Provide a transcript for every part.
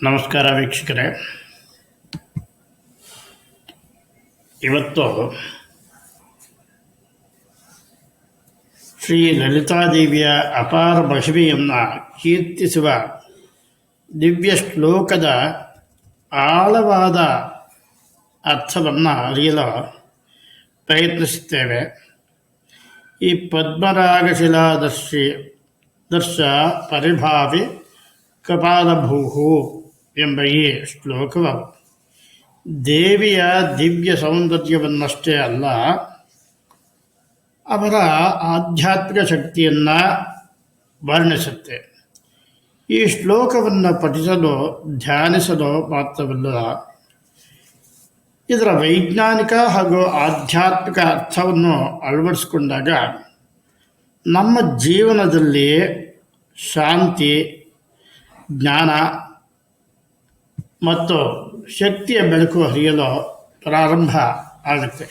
ನಮಸ್ಕಾರ ವೀಕ್ಷಕರೇ. ಇವತ್ತು ಶ್ರೀ ಲಲಿತಾದೇವಿಯ ಅಪಾರ ಮಹಿಮೆಯನ್ನು ಕೀರ್ತಿಸುವ ದಿವ್ಯ ಶ್ಲೋಕದ ಆಳವಾದ ಅರ್ಥವನ್ನು ಅರಿಯಲು ಪ್ರಯತ್ನಿಸುತ್ತೇವೆ. ಈ ದರ್ಶ ಪರಿಭಾವಿ ಕಪಾಲಭೂಹು ಎಂಬ ಈ ಶ್ಲೋಕವು ದೇವಿಯ ದಿವ್ಯ ಸೌಂದರ್ಯವನ್ನಷ್ಟೇ ಅಲ್ಲ, ಅವರ ಆಧ್ಯಾತ್ಮಿಕ ಶಕ್ತಿಯನ್ನು ವರ್ಣಿಸುತ್ತೆ. ಈ ಶ್ಲೋಕವನ್ನು ಪಠಿಸಲು ಧ್ಯಾನಿಸಲು ಮಾತ್ರವಲ್ಲ, ಇದರ ವೈಜ್ಞಾನಿಕ ಹಾಗೂ ಆಧ್ಯಾತ್ಮಿಕ ಅರ್ಥವನ್ನು ಅಳವಡಿಸಿಕೊಂಡಾಗ ನಮ್ಮ ಜೀವನದಲ್ಲಿ ಶಾಂತಿ, ಜ್ಞಾನ ಮತ್ತು ಶಕ್ತಿಯ ಬೆಳಕು ಹರಿಯಲು ಪ್ರಾರಂಭ ಆಗುತ್ತೆ.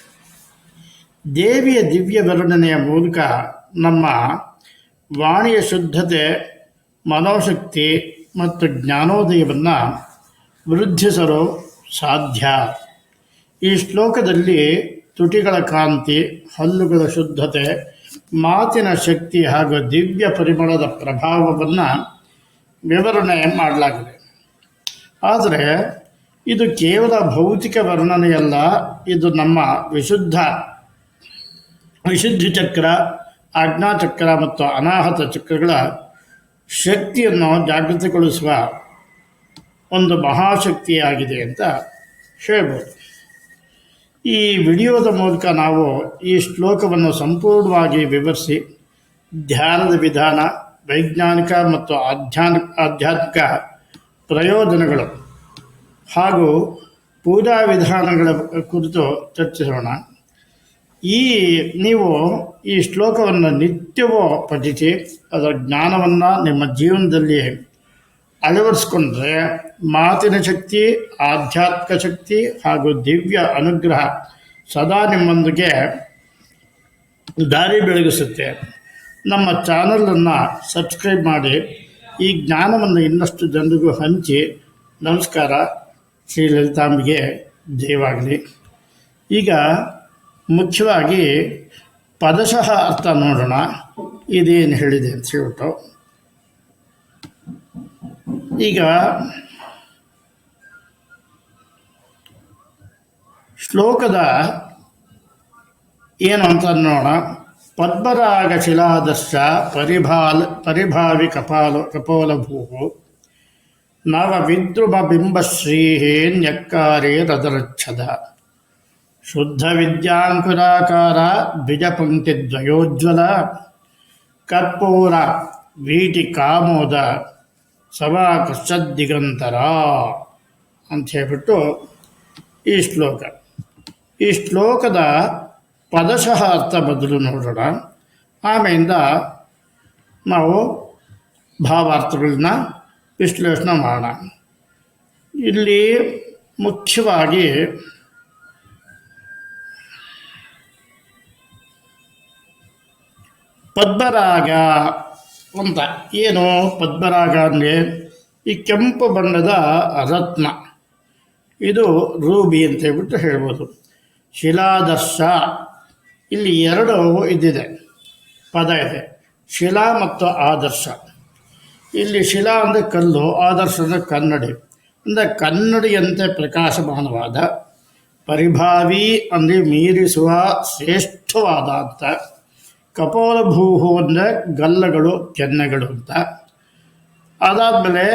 ದೇವಿಯ ದಿವ್ಯ ವರ್ಣನೆಯ ಮೂಲಕ ನಮ್ಮ ವಾಣಿಯ ಶುದ್ಧತೆ, ಮನೋಶಕ್ತಿ ಮತ್ತು ಜ್ಞಾನೋದಯವನ್ನು ವೃದ್ಧಿಸಲು ಸಾಧ್ಯ. ಈ ಶ್ಲೋಕದಲ್ಲಿ ತುಟಿಗಳ ಕಾಂತಿ, ಹಲ್ಲುಗಳ ಶುದ್ಧತೆ, ಮಾತಿನ ಶಕ್ತಿ ಹಾಗೂ ದಿವ್ಯ ಪರಿಮಳದ ಪ್ರಭಾವವನ್ನು ವಿವರಣೆ ಮಾಡಲಾಗಿದೆ. ಆದರೆ ಇದು ಕೇವಲ ಭೌತಿಕ ವರ್ಣನೆಯಲ್ಲ, ಇದು ನಮ್ಮ ವಿಶುದ್ಧಿ ಚಕ್ರ, ಆಜ್ಞಾಚಕ್ರ ಮತ್ತು ಅನಾಹತ ಚಕ್ರಗಳ ಶಕ್ತಿಯನ್ನು ಜಾಗೃತಿಗೊಳಿಸುವ ಒಂದು ಮಹಾಶಕ್ತಿಯಾಗಿದೆ ಅಂತ ಹೇಳ್ಬೋದು. ಈ ವಿಡಿಯೋದ ಮೂಲಕ ನಾವು ಈ ಶ್ಲೋಕವನ್ನು ಸಂಪೂರ್ಣವಾಗಿ ವಿವರಿಸಿ ಧ್ಯಾನದ ವಿಧಾನ, ವೈಜ್ಞಾನಿಕ ಮತ್ತು ಆಧ್ಯಾತ್ಮಿಕ ಪ್ರಯೋಜನಗಳು ಹಾಗೂ ಪೂಜಾ ವಿಧಾನಗಳ ಕುರಿತು ಚರ್ಚಿಸೋಣ. ನೀವು ಈ ಶ್ಲೋಕವನ್ನು ನಿತ್ಯವೂ ಪಠಿಸಿ ಅದರ ಜ್ಞಾನವನ್ನು ನಿಮ್ಮ ಜೀವನದಲ್ಲಿ ಅಳವಡಿಸ್ಕೊಂಡ್ರೆ ಮಾತಿನ ಶಕ್ತಿ, ಆಧ್ಯಾತ್ಮಿಕ ಶಕ್ತಿ ಹಾಗೂ ದಿವ್ಯ ಅನುಗ್ರಹ ಸದಾ ನಿಮ್ಮೊಂದಿಗೆ ದಾರಿ ಬೆಳಗಿಸುತ್ತೆ. ನಮ್ಮ ಚಾನಲನ್ನು ಸಬ್ಸ್ಕ್ರೈಬ್ ಮಾಡಿ ಈ ಜ್ಞಾನವನ್ನು ಇನ್ನಷ್ಟು ಜನರಿಗೂ ಹಂಚಿ. ನಮಸ್ಕಾರ. ಶ್ರೀ ಲಲಿತಾಂಬಿಗೆ ಜಯವಾಗಲಿ. ಈಗ ಮುಖ್ಯವಾಗಿ ಪದಶಃ ಅರ್ಥ ನೋಡೋಣ, ಇದೇನು ಹೇಳಿದೆ ಅಂತ ಹೇಳ್ಬಿಟ್ಟು. ಈಗ ಶ್ಲೋಕದ ಏನು ಅಂತ ನೋಡೋಣ. ಪದ್ಮರಾಗ ಶಿಲಾದರ್ಶ ಪರಿಭಾವಿ ಕಪೋಲಭೂಹು ನವ ವಿದ್ರುಮ ಬಿಂಬಶ್ರೀಹೇ ನ್ಯಕ್ಕಾರೇ ರದರಚ್ಛದ ಶುದ್ಧ ವಿದ್ಯಾಂಕುರಾಕಾರ ದ್ವಿಜಪಂಕ್ತಿದ್ವಯೋಜ್ವಲ ಕರ್ಪೂರ ವೀಟಿ ಕಾಮೋದ ಸವಾ ಕಶ್ಚದ್ದಿಗಂತರ ಅಂತ ಹೇಳ್ಬಿಟ್ಟು ಈ ಶ್ಲೋಕದ ಪದಶಃ ಅರ್ಥ ಮೊದಲು ನೋಡೋಣ. ಆಮೇಲಿಂದ ನಾವು ಭಾವಾರ್ಥಗಳನ್ನ ವಿಶ್ಲೇಷಣೆ ಮಾಡೋಣ. ಇಲ್ಲಿ ಮುಖ್ಯವಾಗಿ ಪದ್ಮರಾಗ ಅಂತ ಏನು? ಪದ್ಮರಾಗ ಅಂದರೆ ಈ ಕೆಂಪು ಬಣ್ಣದ ರತ್ನ, ಇದು ರೂಬಿ ಅಂತ ಹೇಳ್ಬಿಟ್ಟು ಹೇಳ್ಬೋದು. ಶಿಲಾದರ್ಶ, ಇಲ್ಲಿ ಎರಡು ಇದಿದೆ, ಪದ ಇದೆ, ಶಿಲಾ ಮತ್ತು ಆದರ್ಶ. ಇಲ್ಲಿ ಶಿಲಾ ಅಂದರೆ ಕಲ್ಲು, ಆದರ್ಶ ಅಂದರೆ ಕನ್ನಡಿ. ಅಂದರೆ ಕನ್ನಡಿಯಂತೆ ಪ್ರಕಾಶಮಾನವಾದ, ಪರಿಭಾವಿ ಅಂದರೆ ಮೀರಿಸುವ ಶ್ರೇಷ್ಠವಾದ ಅಂತ, ಕಪೋಲಭೂಹು ಅಂದರೆ ಗಲ್ಲಗಳು, ಕೆನ್ನೆಗಳು ಅಂತ. ಅದಾದಮೇಲೆ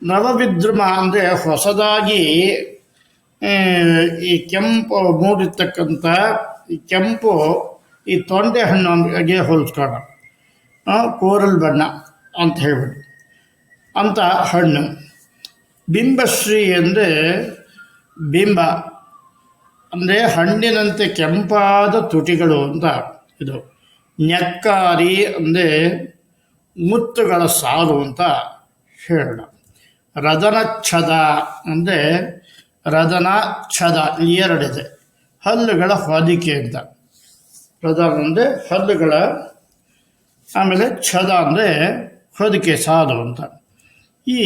ನವವಿದ್ರುಮ ಅಂದರೆ ಹೊಸದಾಗಿ ಈ ಕೆಂಪು ಮೂಡಿರ್ತಕ್ಕಂಥ ಈ ಕೆಂಪು, ಈ ತೊಂಡೆ ಹಣ್ಣಿಗೆ ಹೋಲಿಸ್ಕೋಣ, ಕೋರಲ್ ಬಣ್ಣ ಅಂತ ಹೇಳ್ಬಿಟ್ಟು ಅಂತ ಹಣ್ಣು. ಬಿಂಬಶ್ರೀ ಅಂದರೆ ಬಿಂಬ ಅಂದರೆ ಹಣ್ಣಿನಂತೆ ಕೆಂಪಾದ ತುಟಿಗಳು ಅಂತ ಇದು. ನ್ಯಕ್ಕಾರಿ ಅಂದರೆ ಮುತ್ತುಗಳ ಸಾಲು ಅಂತ ಹೇಳೋಣ. ರದನಚ್ಛದ ಅಂದರೆ ರದನ ಛದ ಎರಡಿದೆ, ಹಲ್ಲುಗಳ ಹೊದಿಕೆ ಅಂತ. ರದನ ಅಂದರೆ ಹಲ್ಲುಗಳ, ಆಮೇಲೆ ಛದ ಅಂದರೆ ಹೊದಿಕೆ ಸಾಲು ಅಂತ. ಈ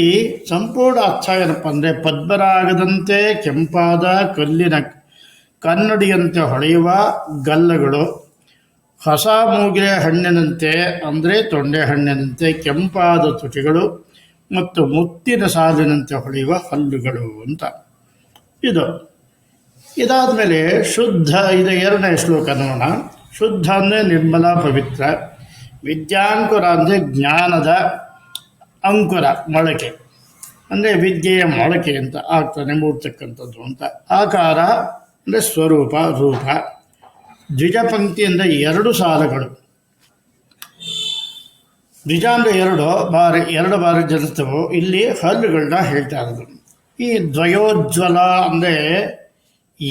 ಸಂಪೂರ್ಣ ಅರ್ಥ ಏನಪ್ಪ ಅಂದರೆ ಪದ್ಮರಾಗದಂತೆ ಕೆಂಪಾದ ಕಲ್ಲಿನ ಕನ್ನಡಿಯಂತೆ ಹೊಳೆಯುವ ಗಲ್ಲಗಳು, ಹೊಸ ಮೂಗಿನ ಹಣ್ಣಿನಂತೆ ಅಂದರೆ ತೊಂಡೆ ಹಣ್ಣಿನಂತೆ ಕೆಂಪಾದ ತುಟಿಗಳು ಮತ್ತು ಮುತ್ತಿನ ಸಾಲಿನಂತೆ ಹೊಳೆಯುವ ಹಲ್ಲುಗಳು ಅಂತ. ಇದಾದ ಮೇಲೆ ಶುದ್ಧ, ಇದು ಎರಡನೇ ಶ್ಲೋಕ ನೋಡೋಣ. ಶುದ್ಧ ಅಂದರೆ ನಿರ್ಮಲ ಪವಿತ್ರ, ವಿದ್ಯಾಂಕುರ ಅಂದರೆ ಜ್ಞಾನದ ಅಂಕುರ ಮೊಳಕೆ, ಅಂದರೆ ವಿದ್ಯೆಯ ಮೊಳಕೆ ಅಂತ ಆಗ್ತಾನೆ ಮೂಡ್ತಕ್ಕಂಥದ್ದು ಅಂತ. ಆಕಾರ ಅಂದರೆ ಸ್ವರೂಪ ರೂಪ. ದ್ವಿಜ ಪಂಕ್ತಿ ಅಂದರೆ ಎರಡು ಸಾಲುಗಳು. ದ್ವಿಜ ಅಂದರೆ ಎರಡು ಬಾರಿ ಜನಿಸ್ತವು. ಇಲ್ಲಿ ಹಲ್ಲುಗಳನ್ನ ಹೇಳ್ತಾ ಇರೋದು. ಈ ದ್ವಯೋಜ್ವಲ ಅಂದರೆ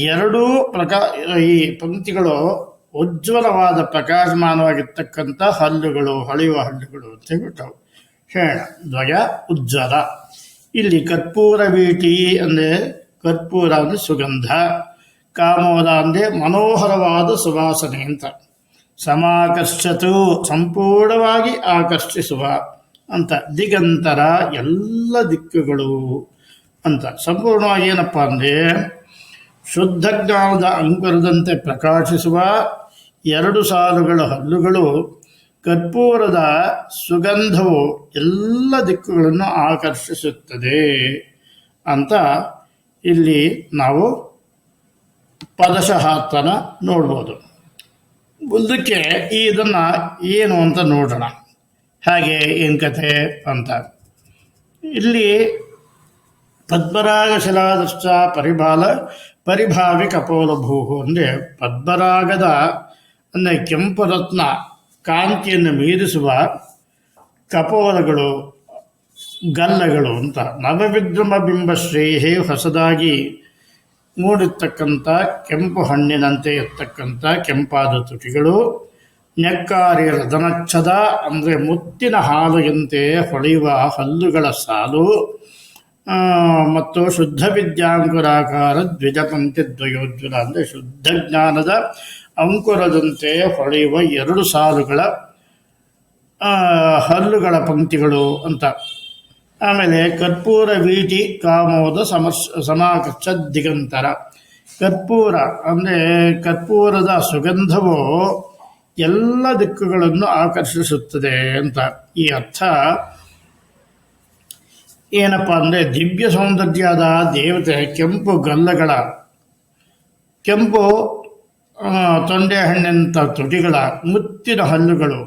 ಎರಡೂ ಈ ಪಂಕ್ತಿಗಳು ಉಜ್ವಲವಾದ ಪ್ರಕಾಶಮಾನವಾಗಿರ್ತಕ್ಕಂಥ ಹಲ್ಲುಗಳು, ಹೊಳೆಯುವ ಹಲ್ಲುಗಳು ಅಂತ ಹೇಳ್ಬಿಟ್ಟವು. ಹೇಳ ದ್ವಯ ಉಜ್ವಲ. ಇಲ್ಲಿ ಕರ್ಪೂರ ವೀಟಿ ಅಂದರೆ ಕರ್ಪೂರ ಅಂದರೆ ಸುಗಂಧ, ಕಾಮೋದ ಅಂದರೆ ಮನೋಹರವಾದ ಸುವಾಸನೆ ಅಂತ. ಸಮಾಕರ್ಷತು ಸಂಪೂರ್ಣವಾಗಿ ಆಕರ್ಷಿಸುವ ಅಂತ. ದಿಗಂತರ ಎಲ್ಲ ದಿಕ್ಕುಗಳು ಅಂತ. ಸಂಪೂರ್ಣವಾಗಿ ಏನಪ್ಪ ಅಂದರೆ ಶುದ್ಧ ಜ್ಞಾನದ ಅಂಕುರದಂತೆ ಪ್ರಕಾಶಿಸುವ ಎರಡು ಸಾಲುಗಳ ಹಲ್ಲುಗಳು, ಕರ್ಪೂರದ ಸುಗಂಧವು ಎಲ್ಲ ದಿಕ್ಕುಗಳನ್ನು ಆಕರ್ಷಿಸುತ್ತದೆ ಅಂತ ಇಲ್ಲಿ ನಾವು ಪದಶಃ ಅರ್ಥನ ನೋಡ್ಬೋದು. ಮುಂದಕ್ಕೆ ಇದನ್ನು ಏನು ಅಂತ ನೋಡೋಣ. ಹಾಗೆ ಏನು ಕಥೆ ಅಂತ. ಇಲ್ಲಿ ಪದ್ಮರಾಗ ಶಿಲಾದೃಷ್ಟ ಪರಿಭಾವಿ ಕಪೋಲಭೂಹು ಅಂದರೆ ಪದ್ಮರಾಗದ ಅಂದರೆ ಕೆಂಪು ರತ್ನ ಕಾಂತಿಯನ್ನು ಮೀರಿಸುವ ಕಪೋಲಗಳು, ಗಲ್ಲಗಳು ಅಂತ. ನವವಿದ್ರುಮ ಬಿಂಬಶ್ರೇಹೇ ಹೊಸದಾಗಿ ಮೂಡಿರ್ತಕ್ಕಂಥ ಕೆಂಪು ಹಣ್ಣಿನಂತೆ ಇರ್ತಕ್ಕಂಥ ಕೆಂಪಾದ ತುಟಿಗಳು, ನೆಕ್ಕಾರಿ ರದನಚ್ಛದ ಅಂದರೆ ಮುತ್ತಿನ ಹಾಲುಯಂತೆ ಹೊಳೆಯುವ ಹಲ್ಲುಗಳ ಸಾಲು, ಮತ್ತು ಶುದ್ಧ ವಿದ್ಯಾಂಕುರಾಕಾರ ದ್ವಿಜಪಂಕ್ತಿ ದ್ವಯೋಜ್ವಲ ಅಂದರೆ ಶುದ್ಧ ಜ್ಞಾನದ ಅಂಕುರದಂತೆ ಹೊಳೆಯುವ ಎರಡು ಸಾಲುಗಳ ಹಲ್ಲುಗಳ ಪಂಕ್ತಿಗಳು ಅಂತ. ಆಮೇಲೆ ಕರ್ಪೂರ ವೀಟಿ ಕಾಮೋದ ಸಮಾಕರ್ಷ ದಿಗಂತರ. ಕರ್ಪೂರ ಅಂದರೆ ಕರ್ಪೂರದ ಸುಗಂಧವು ಎಲ್ಲ ದಿಕ್ಕುಗಳನ್ನು ಆಕರ್ಷಿಸುತ್ತದೆ ಅಂತ. ಈ ಅರ್ಥ ಏನಪ್ಪ ಅಂದರೆ ದಿವ್ಯ ಸೌಂದರ್ಯದ ದೇವತೆ ಕೆಂಪು ಗಲ್ಲಗಳ, ಕೆಂಪು ತೊಂಡೆ ಹಣ್ಣಿನಂಥ ತುಟಿಗಳ, ಮುತ್ತಿನ ಹಲ್ಲುಗಳು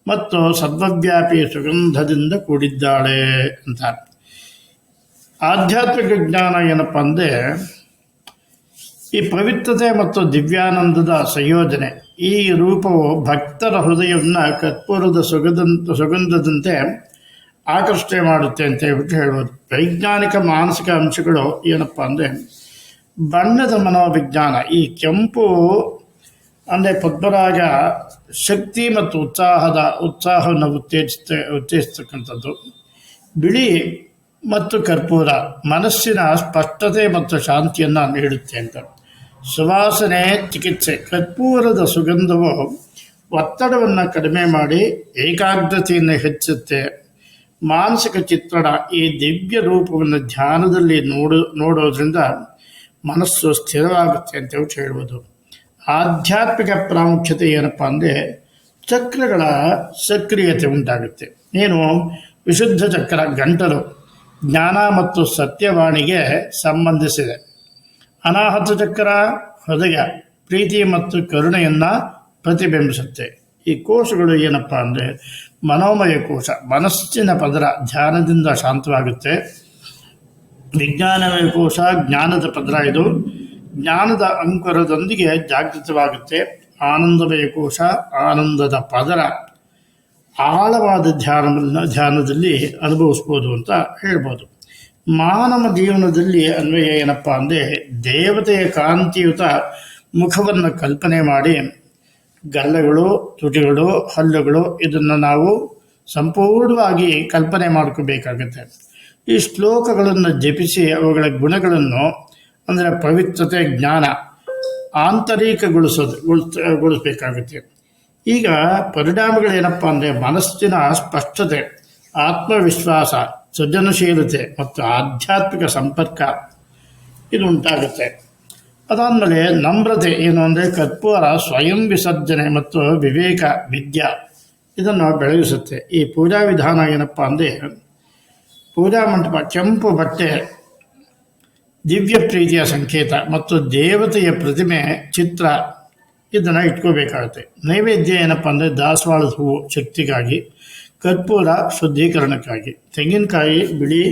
ಮತ್ತು ಸರ್ವವ್ಯಾಪಿ ಸುಗಂಧದಿಂದ ಕೂಡಿದ್ದಾಳೆ ಅಂತ. ಆಧ್ಯಾತ್ಮಿಕ ಜ್ಞಾನ ಏನಪ್ಪ ಅಂದರೆ ಈ ಪವಿತ್ರತೆ ಮತ್ತು ದಿವ್ಯಾನಂದದ ಸಂಯೋಜನೆ. ಈ ರೂಪವು ಭಕ್ತರ ಹೃದಯವನ್ನು ಕರ್ಪೂರದ ಸುಗಂಧದಂತೆ ಆಕರ್ಷಣೆ ಮಾಡುತ್ತೆ ಅಂತ ಹೇಳ್ಬಿಟ್ಟು ಹೇಳ್ಬೋದು. ವೈಜ್ಞಾನಿಕ ಮಾನಸಿಕ ಅಂಶಗಳು ಏನಪ್ಪ ಅಂದರೆ ಬಣ್ಣದ ಮನೋವಿಜ್ಞಾನ. ಈ ಕೆಂಪು ಅಂದರೆ ಪದ್ಮರಾಗ ಶಕ್ತಿ ಮತ್ತು ಉತ್ಸಾಹವನ್ನು ಉತ್ತೇಜಿಸ್ತಕ್ಕಂಥದ್ದು. ಬಿಳಿ ಮತ್ತು ಕರ್ಪೂರ ಮನಸ್ಸಿನ ಸ್ಪಷ್ಟತೆ ಮತ್ತು ಶಾಂತಿಯನ್ನು ನೀಡುತ್ತೆ ಅಂತ. ಸುವಾಸನೆ ಚಿಕಿತ್ಸೆ. ಕರ್ಪೂರದ ಸುಗಂಧವು ಒತ್ತಡವನ್ನು ಕಡಿಮೆ ಮಾಡಿ ಏಕಾಗ್ರತೆಯನ್ನು ಹೆಚ್ಚುತ್ತೆ. ಮಾನಸಿಕ ಚಿತ್ರಣ. ಈ ದಿವ್ಯ ರೂಪವನ್ನು ಧ್ಯಾನದಲ್ಲಿ ನೋಡೋದ್ರಿಂದ ಮನಸ್ಸು ಸ್ಥಿರವಾಗುತ್ತೆ ಅಂತ ಹೇಳ್ಬೋದು. ಆಧ್ಯಾತ್ಮಿಕ ಪ್ರಾಮುಖ್ಯತೆ ಏನಪ್ಪ ಅಂದರೆ ಚಕ್ರಗಳ ಸಕ್ರಿಯತೆ ಉಂಟಾಗುತ್ತೆ. ಏನು? ವಿಶುದ್ಧ ಚಕ್ರ ಗಂಟಲು ಜ್ಞಾನ ಮತ್ತು ಸತ್ಯವಾಣಿಗೆ ಸಂಬಂಧಿಸಿದೆ. ಅನಾಹತ ಚಕ್ರ ಹೃದಯ ಪ್ರೀತಿ ಮತ್ತು ಕರುಣೆಯನ್ನು ಪ್ರತಿಬಿಂಬಿಸುತ್ತೆ. ಈ ಕೋಶಗಳು ಏನಪ್ಪ ಅಂದರೆ ಮನೋಮಯ ಕೋಶ, ಮನಸ್ಸಿನ ಪದರ ಧ್ಯಾನದಿಂದ ಶಾಂತವಾಗುತ್ತೆ. ವಿಜ್ಞಾನಮಯ ಕೋಶ ಜ್ಞಾನದ ಪದರ, ಇದು ಜ್ಞಾನದ ಅಂಕುರದೊಂದಿಗೆ ಜಾಗೃತವಾಗುತ್ತೆ. ಆನಂದಮಯ ಕೋಶ ಆನಂದದ ಪದರ, ಆಳವಾದ ಧ್ಯಾನದಲ್ಲಿ ಅನುಭವಿಸ್ಬೋದು ಅಂತ ಹೇಳ್ಬೋದು. ಮಾನವ ಜೀವನದಲ್ಲಿ ಅನ್ವಯ ಏನಪ್ಪ ಅಂದರೆ ದೇವತೆಯ ಕಾಂತಿಯುತ ಮುಖವನ್ನು ಕಲ್ಪನೆ ಮಾಡಿ ಗಲ್ಲಗಳು, ತುಟಿಗಳು, ಹಲ್ಲುಗಳು ಇದನ್ನು ನಾವು ಸಂಪೂರ್ಣವಾಗಿ ಕಲ್ಪನೆ ಮಾಡ್ಕೋಬೇಕಾಗುತ್ತೆ. ಈ ಶ್ಲೋಕಗಳನ್ನು ಜಪಿಸಿ ಅವುಗಳ ಗುಣಗಳನ್ನು ಅಂದರೆ ಪವಿತ್ರತೆ, ಜ್ಞಾನ ಆಂತರಿಕಗೊಳಿಸಬೇಕಾಗುತ್ತೆ. ಈಗ ಪರಿಣಾಮಗಳೇನಪ್ಪ ಅಂದರೆ ಮನಸ್ಸಿನ ಸ್ಪಷ್ಟತೆ, ಆತ್ಮವಿಶ್ವಾಸ, ಸೃಜನಶೀಲತೆ ಮತ್ತು ಆಧ್ಯಾತ್ಮಿಕ ಸಂಪರ್ಕ ಇದು ಉಂಟಾಗುತ್ತೆ. ಅದಾದಮೇಲೆ ನಮ್ರತೆ ಏನು ಅಂದರೆ ಕರ್ಪೂರ ಸ್ವಯಂ ವಿಸರ್ಜನೆ ಮತ್ತು ವಿವೇಕ ವಿದ್ಯಾ ಇದನ್ನು ಬೆಳಗಿಸುತ್ತೆ. ಈ ಪೂಜಾ ವಿಧಾನ ಏನಪ್ಪ ಅಂದರೆ ಪೂಜಾ ಮಂಟಪ ಕೆಂಪು ಬಟ್ಟೆ ದಿವ್ಯ ಪ್ರೀತಿಯ ಸಂಕೇತ ಮತ್ತು ದೇವತೆಯ ಪ್ರತಿಮೆ ಚಿತ್ರ ಇದನ್ನು ಇಟ್ಕೋಬೇಕಾಗುತ್ತೆ. ನೈವೇದ್ಯ ಏನಪ್ಪ ಅಂದರೆ ದಾಸವಾಳದ ಹೂವು ಶಕ್ತಿಗಾಗಿ, ಕರ್ಪೂರ ಶುದ್ಧೀಕರಣಕ್ಕಾಗಿ, ತೆಂಗಿನಕಾಯಿ, ಬಿಳಿ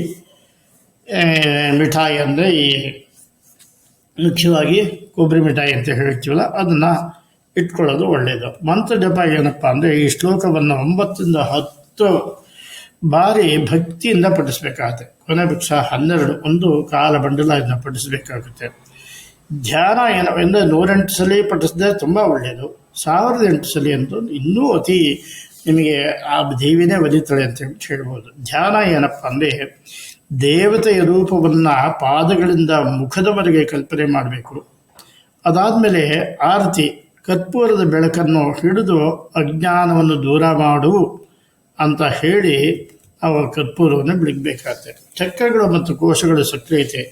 ಮಿಠಾಯಿ ಅಂದರೆ ಈ ಮುಖ್ಯವಾಗಿ ಕೊಬ್ಬರಿ ಮಿಠಾಯಿ ಅಂತ ಹೇಳ್ತೀವಲ್ಲ ಅದನ್ನು ಇಟ್ಕೊಳ್ಳೋದು ಒಳ್ಳೆಯದು. ಮಂತ್ರ ಜಪ ಏನಪ್ಪ ಅಂದರೆ ಈ ಶ್ಲೋಕವನ್ನು 9 ರಿಂದ 10 ಬಾರಿ ಭಕ್ತಿಯಿಂದ ಪಠಿಸಬೇಕಾಗುತ್ತೆ. ಕೊನೆ ಪಕ್ಷ 12 ಒಂದು ಕಾಲ ಬಂಡಲ ಇದನ್ನು ಪಠಿಸಬೇಕಾಗುತ್ತೆ. ಧ್ಯಾನ ಏನವೆಂದರೆ 108 ಸಲ ಪಠಿಸಿದ್ರೆ ತುಂಬ ಒಳ್ಳೆಯದು. 1008 ಸಲ ಅಂತೂ ಇನ್ನೂ ಅತಿ ನಿಮಗೆ ಆ ದೇವಿನೇ ಒಲಿತಾಳೆ ಅಂತ ಹೇಳ್ಬೋದು. ಧ್ಯಾನ ಏನಪ್ಪ ಅಂದರೆ ದೇವತೆಯ ರೂಪವನ್ನು ಪಾದಗಳಿಂದ ಮುಖದವರೆಗೆ ಕಲ್ಪನೆ ಮಾಡಬೇಕು. ಅದಾದಮೇಲೆ ಆರತಿ ಕರ್ಪೂರದ ಬೆಳಕನ್ನು ಹಿಡಿದು ಅಜ್ಞಾನವನ್ನು ದೂರ ಮಾಡು ಅಂತ ಹೇಳಿ ಅವ ಕರ್ಪೂರವನ್ನು ಬೆಳಗಬೇಕಾಗುತ್ತೆ. ಚಕ್ರಗಳು ಮತ್ತು ಕೋಶಗಳು ಸಕ್ರಿಯತೆ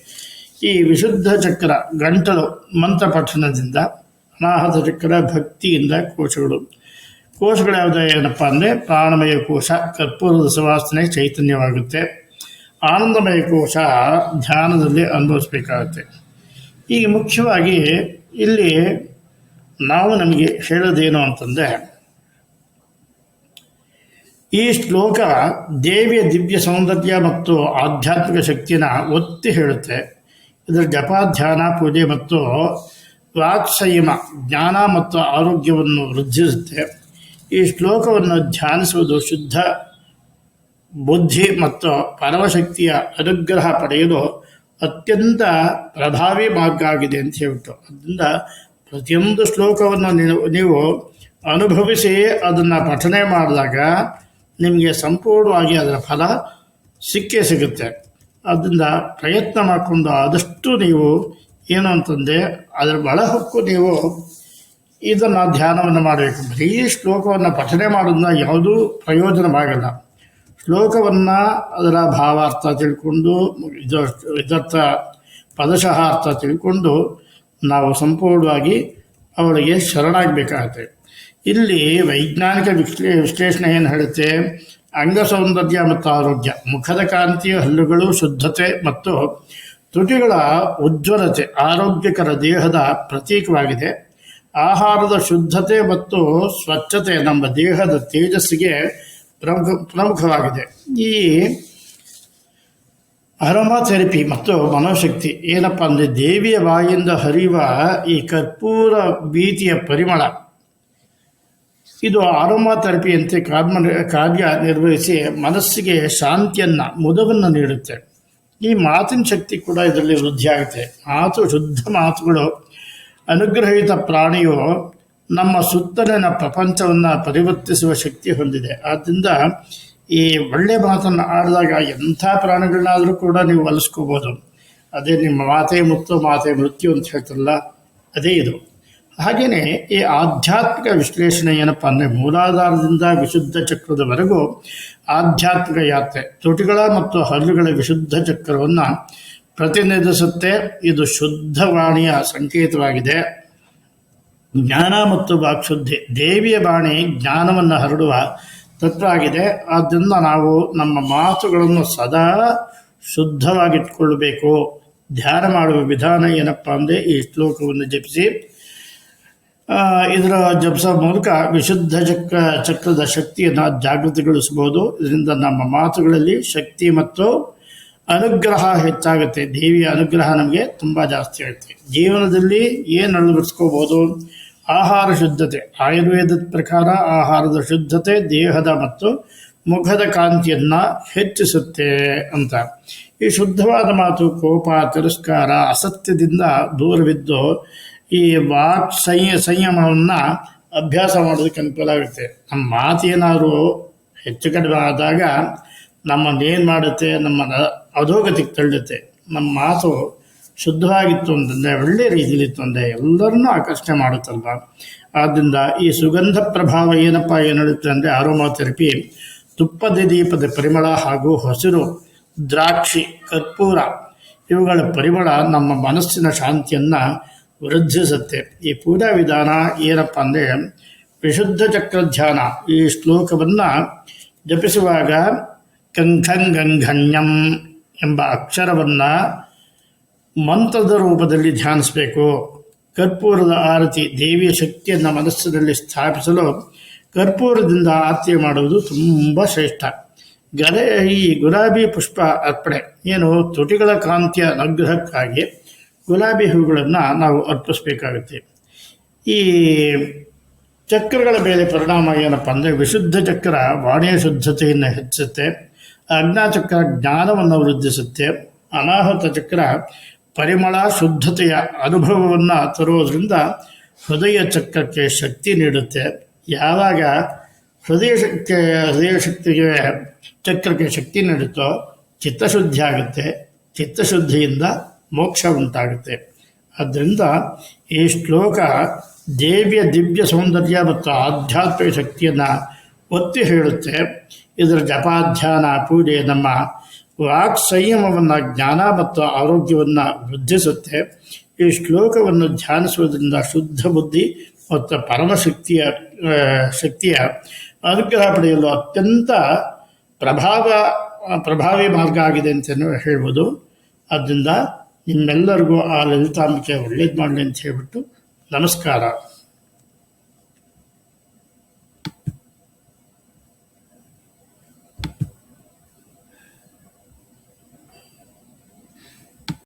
ಈ ವಿಶುದ್ಧ ಚಕ್ರ ಗಂಟಲು ಮಂತ್ರ ಪಠಣದಿಂದ, ಅನಾಹತ ಚಕ್ರ ಭಕ್ತಿಯಿಂದ, ಕೋಶಗಳು ಯಾವುದೇ ಏನಪ್ಪ ಅಂದರೆ ಪ್ರಾಣಮಯ ಕೋಶ ಕರ್ಪೂರದ ಸುವಾಸನೆ ಚೈತನ್ಯವಾಗುತ್ತೆ. ಆನಂದಮಯ ಕೋಶ ಧ್ಯಾನದಲ್ಲಿ ಅನುಭವಿಸಬೇಕಾಗುತ್ತೆ. ಈಗ ಮುಖ್ಯವಾಗಿ ಇಲ್ಲಿ ನಾವು ನಮಗೆ ಹೇಳೋದೇನು ಅಂತಂದರೆ ಈ ಶ್ಲೋಕ ದೇವಿಯ ದಿವ್ಯ ಸೌಂದರ್ಯ ಮತ್ತು ಆಧ್ಯಾತ್ಮಿಕ ಶಕ್ತಿಯನ್ನು ಒತ್ತಿ ಹೇಳುತ್ತೆ. ಇದರ ಜಪ, ಧ್ಯಾನ, ಪೂಜೆ ಮತ್ತು ವಾಕ್ಸಂಯಮ ಜ್ಞಾನ ಮತ್ತು ಆರೋಗ್ಯವನ್ನು ವೃದ್ಧಿಸುತ್ತೆ. ಈ ಶ್ಲೋಕವನ್ನು ಧ್ಯಾನಿಸುವುದು ಶುದ್ಧ ಬುದ್ಧಿ ಮತ್ತು ಪರಮಶಕ್ತಿಯ ಅನುಗ್ರಹ ಪಡೆಯಲು ಅತ್ಯಂತ ಪ್ರಭಾವಿ ಮಾರ್ಗ ಆಗಿದೆ ಅಂತ ಹೇಳ್ಬಿಟ್ಟು, ಅದರಿಂದ ಪ್ರತಿಯೊಂದು ಶ್ಲೋಕವನ್ನು ನೀವು ಅನುಭವಿಸಿ ಅದನ್ನು ಪಠನೆ ಮಾಡಿದಾಗ ನಿಮಗೆ ಸಂಪೂರ್ಣವಾಗಿ ಅದರ ಫಲ ಸಿಕ್ಕೇ ಸಿಗುತ್ತೆ. ಅದರಿಂದ ಪ್ರಯತ್ನ ಮಾಡಿಕೊಂಡು ಆದಷ್ಟು ನೀವು ಏನು ಅಂತಂದರೆ ಅದರ ಒಳಹೊಕ್ಕು ನೀವು ಇದನ್ನು ಧ್ಯಾನವನ್ನು ಮಾಡಬೇಕು. ಬರೀ ಶ್ಲೋಕವನ್ನು ಪಠನೆ ಮಾಡೋದನ್ನ ಯಾವುದೂ ಪ್ರಯೋಜನವಾಗಲ್ಲ. ಶ್ಲೋಕವನ್ನು ಅದರ ಭಾವಾರ್ಥ ತಿಳ್ಕೊಂಡು ಇದರ್ಥ ಪದಶಃ ಅರ್ಥ ತಿಳ್ಕೊಂಡು ನಾವು ಸಂಪೂರ್ಣವಾಗಿ ಅವಳಿಗೆ ಶರಣಾಗಬೇಕಾಗತ್ತೆ. ಇಲ್ಲಿ ವೈಜ್ಞಾನಿಕ ವಿಶ್ಲೇಷಣೆ ಏನು ಹೇಳುತ್ತೆ, ಅಂಗ ಸೌಂದರ್ಯ ಮತ್ತು ಆರೋಗ್ಯ, ಮುಖದ ಕಾಂತಿಯ ಹಲ್ಲುಗಳು ಶುದ್ಧತೆ ಮತ್ತು ತುಟಿಗಳ ಉಜ್ವಲತೆ ಆರೋಗ್ಯಕರ ದೇಹದ ಪ್ರತೀಕವಾಗಿದೆ. ಆಹಾರದ ಶುದ್ಧತೆ ಮತ್ತು ಸ್ವಚ್ಛತೆ ನಮ್ಮ ದೇಹದ ತೇಜಸ್ಸಿಗೆ ಪ್ರಮುಖವಾಗಿದೆ. ಈ ಅರೋಮಾ ಥೆರಪಿ ಮತ್ತು ಮನೋಶಕ್ತಿ ಏನಪ್ಪ ಅಂದರೆ ದೇವಿಯ ಬಾಯಿಯಿಂದ ಹರಿಯುವ ಈ ಕರ್ಪೂರ ಬೀತಿಯ ಪರಿಮಳ ಇದು ಅರೋಮಾ ಥೆರಪಿಯಂತೆ ಕಾರ್ಯ ನಿರ್ವಹಿಸಿ ಮನಸ್ಸಿಗೆ ಶಾಂತಿಯನ್ನು, ಮುದವನ್ನು ನೀಡುತ್ತೆ. ಈ ಮಾತಿನ ಶಕ್ತಿ ಕೂಡ ಇದರಲ್ಲಿ ವೃದ್ಧಿಯಾಗುತ್ತೆ. ಶುದ್ಧ ಮಾತುಗಳು ಅನುಗ್ರಹಿತ ಪ್ರಾಣಿಯು ನಮ್ಮ ಸುತ್ತಲಿನ ಪ್ರಪಂಚವನ್ನು ಪರಿವರ್ತಿಸುವ ಶಕ್ತಿ ಹೊಂದಿದೆ. ಆದ್ದರಿಂದ ಈ ಒಳ್ಳೆಯ ಮಾತನ್ನು ಆಡಿದಾಗ ಎಂಥ ಪ್ರಾಣಿಗಳನ್ನಾದರೂ ಕೂಡ ನೀವು ಒಲಿಸ್ಕೋಬೋದು. ಅದೇ ನಿಮ್ಮ ಮಾತೆ ಮುತ್ತು ಮಾತೆ ಮೃತ್ಯು ಅಂತ ಹೇಳ್ತಾರಲ್ಲ, ಅದೇ ಇದು. ಹಾಗೆಯೇ ಈ ಆಧ್ಯಾತ್ಮಿಕ ವಿಶ್ಲೇಷಣೆ ಏನಪ್ಪ ಅಂದರೆ ಮೂಲಾಧಾರದಿಂದ ವಿಶುದ್ಧ ಚಕ್ರದವರೆಗೂ ಆಧ್ಯಾತ್ಮಿಕ ಯಾತ್ರೆ. ತುಟಿಗಳ ಮತ್ತು ಹಲ್ಲುಗಳ ವಿಶುದ್ಧ ಚಕ್ರವನ್ನು ಪ್ರತಿನಿಧಿಸುತ್ತೆ. ಇದು ಶುದ್ಧವಾಣಿಯ ಸಂಕೇತವಾಗಿದೆ. ಜ್ಞಾನ ಮತ್ತು ವಾಕ್ಶುದ್ಧಿ ದೇವಿಯ ಬಾಣಿ ಜ್ಞಾನವನ್ನು ಹರಡುವ ತತ್ವ ಆಗಿದೆ. ಆದ್ದರಿಂದ ನಾವು ನಮ್ಮ ಮಾತುಗಳನ್ನು ಸದಾ ಶುದ್ಧವಾಗಿಟ್ಕೊಳ್ಬೇಕು. ಧ್ಯಾನ ಮಾಡುವ ವಿಧಾನ ಏನಪ್ಪ ಅಂದರೆ ಈ ಶ್ಲೋಕವನ್ನು ಜಪಿಸಿ ಇದರ ಜಪಿಸೋ ಮೂಲಕ ವಿಶುದ್ಧ ಚಕ್ರದ ಶಕ್ತಿಯನ್ನು ಜಾಗೃತಿಗೊಳಿಸಬಹುದು. ಇದರಿಂದ ನಮ್ಮ ಮಾತುಗಳಲ್ಲಿ ಶಕ್ತಿ ಮತ್ತು ಅನುಗ್ರಹ ಹೆಚ್ಚಾಗುತ್ತೆ. ದೇವಿಯ ಅನುಗ್ರಹ ನಮಗೆ ತುಂಬ ಜಾಸ್ತಿ ಆಗುತ್ತೆ. ಜೀವನದಲ್ಲಿ ಏನು ಅಳವಡಿಸ್ಕೋಬೋದು? ಆಹಾರ ಶುದ್ಧತೆ. ಆಯುರ್ವೇದದ ಪ್ರಕಾರ ಆಹಾರದ ಶುದ್ಧತೆ ದೇಹದ ಮತ್ತು ಮುಖದ ಕಾಂತಿಯನ್ನು ಹೆಚ್ಚಿಸುತ್ತೆ ಅಂತ. ಈ ಶುದ್ಧವಾದ ಮಾತು ಕೋಪ, ತಿರಸ್ಕಾರ, ಅಸತ್ಯದಿಂದ ದೂರವಿದ್ದು ಈ ವಾಕ್ ಸಂಯಮವನ್ನು ಅಭ್ಯಾಸ ಮಾಡೋದಕ್ಕೆ ಅನುಕೂಲ ಆಗುತ್ತೆ. ನಮ್ಮ ಮಾತೇನಾದರೂ ಹೆಚ್ಚು ಕಡಿಮೆ ಆದಾಗ ನಮ್ಮನ್ನೇನು ಮಾಡುತ್ತೆ, ನಮ್ಮನ್ನು ಅಧೋಗತಿಗೆ ತಳ್ಳುತ್ತೆ. ನಮ್ಮ ಮಾತು ಶುದ್ಧವಾಗಿತ್ತು ಅಂತಂದರೆ, ಒಳ್ಳೆಯ ರೀತಿಯಲ್ಲಿತ್ತು ಅಂದರೆ ಎಲ್ಲರನ್ನೂ ಆಕರ್ಷಣೆ ಮಾಡುತ್ತಲ್ವ. ಆದ್ದರಿಂದ ಈ ಸುಗಂಧ ಪ್ರಭಾವ ಏನು ಹೇಳುತ್ತೆ ಅಂದರೆ ಅರೋಮಾ ಥೆರಪಿ ತುಪ್ಪದ ದೀಪದ ಪರಿಮಳ ಹಾಗೂ ಹಸಿರು ದ್ರಾಕ್ಷಿ, ಕರ್ಪೂರ ಇವುಗಳ ಪರಿಮಳ ನಮ್ಮ ಮನಸ್ಸಿನ ಶಾಂತಿಯನ್ನು ವೃದ್ಧಿಸುತ್ತೆ. ಈ ಪೂಜಾ ವಿಧಾನ ಏನಪ್ಪ ಅಂದರೆ ವಿಶುದ್ಧ ಚಕ್ರ ಧ್ಯಾನ. ಈ ಶ್ಲೋಕವನ್ನು ಜಪಿಸುವಾಗ ಕಂಠಂಗಂಘನ್ಯಂ ಎಂಬ ಅಕ್ಷರವನ್ನು ಮಂತ್ರದ ರೂಪದಲ್ಲಿ ಧ್ಯಾನಿಸಬೇಕು. ಕರ್ಪೂರದ ಆರತಿ, ದೇವಿಯ ಶಕ್ತಿಯನ್ನು ಮನಸ್ಸಿನಲ್ಲಿ ಸ್ಥಾಪಿಸಲು ಕರ್ಪೂರದಿಂದ ಆರತಿ ಮಾಡುವುದು ತುಂಬ ಶ್ರೇಷ್ಠ. ಈ ಗುಲಾಬಿ ಪುಷ್ಪ ಅರ್ಪಣೆ ಏನು, ತುಟಿಗಳ ಕಾಂತಿಯ ಅನುಗ್ರಹಕ್ಕಾಗಿ ಗುಲಾಬಿ ಹೂಗಳನ್ನು ನಾವು ಅರ್ಪಿಸಬೇಕಾಗುತ್ತೆ. ಈ ಚಕ್ರಗಳ ಮೇಲೆ ಪರಿಣಾಮ ಏನಪ್ಪ ಅಂದರೆ ವಿಶುದ್ಧ ಚಕ್ರ ವಾಣಿಯ ಶುದ್ಧತೆಯನ್ನು ಹೆಚ್ಚಿಸುತ್ತೆ, ಅಜ್ಞಾಚಕ್ರ ಜ್ಞಾನವನ್ನು ವೃದ್ಧಿಸುತ್ತೆ, ಅನಾಹುತ ಚಕ್ರ ಪರಿಮಳ ಶುದ್ಧತೆಯ ಅನುಭವವನ್ನು ತರುವುದರಿಂದ ಹೃದಯ ಚಕ್ರಕ್ಕೆ ಶಕ್ತಿ ನೀಡುತ್ತೆ. ಯಾವಾಗ ಹೃದಯ ಶಕ್ತಿಗೆ ಚಕ್ರಕ್ಕೆ ಶಕ್ತಿ ನೀಡುತ್ತೋ ಚಿತ್ತಶುದ್ಧಿ ಆಗುತ್ತೆ, ಚಿತ್ತಶುದ್ಧಿಯಿಂದ ಮೋಕ್ಷ ಉಂಟಾಗುತ್ತೆ. ಆದ್ದರಿಂದ ಈ ಶ್ಲೋಕ ದೇವಿಯ ದಿವ್ಯ ಸೌಂದರ್ಯ ಮತ್ತು ಆಧ್ಯಾತ್ಮಿಕ ಶಕ್ತಿಯನ್ನು ಒತ್ತಿ ಹೇಳುತ್ತೆ. ಇದರ ಜಪಾಧ್ಯಾನ ಪೂಜೆ ನಮ್ಮ ವಾಕ್ ಸಂಯಮವನ್ನು, ಜ್ಞಾನ ಮತ್ತು ಆರೋಗ್ಯವನ್ನು ವೃದ್ಧಿಸುತ್ತೆ. ಈ ಶ್ಲೋಕವನ್ನು ಧ್ಯಾನಿಸುವುದರಿಂದ ಶುದ್ಧ ಬುದ್ಧಿ ಮತ್ತು ಶಕ್ತಿಯ ಅನುಗ್ರಹ ಪಡೆಯಲು ಅತ್ಯಂತ ಪ್ರಭಾವಿ ಮಾರ್ಗ ಆಗಿದೆ ಅಂತ ಹೇಳ್ಬೋದು. ಆದ್ದರಿಂದ ನಿಮ್ಮೆಲ್ಲರಿಗೂ ಆ ಲಲಿತಾಂಬಿಕೆ ಒಳ್ಳೇದು ಮಾಡಲಿ ಅಂತ ಹೇಳ್ಬಿಟ್ಟು ನಮಸ್ಕಾರ.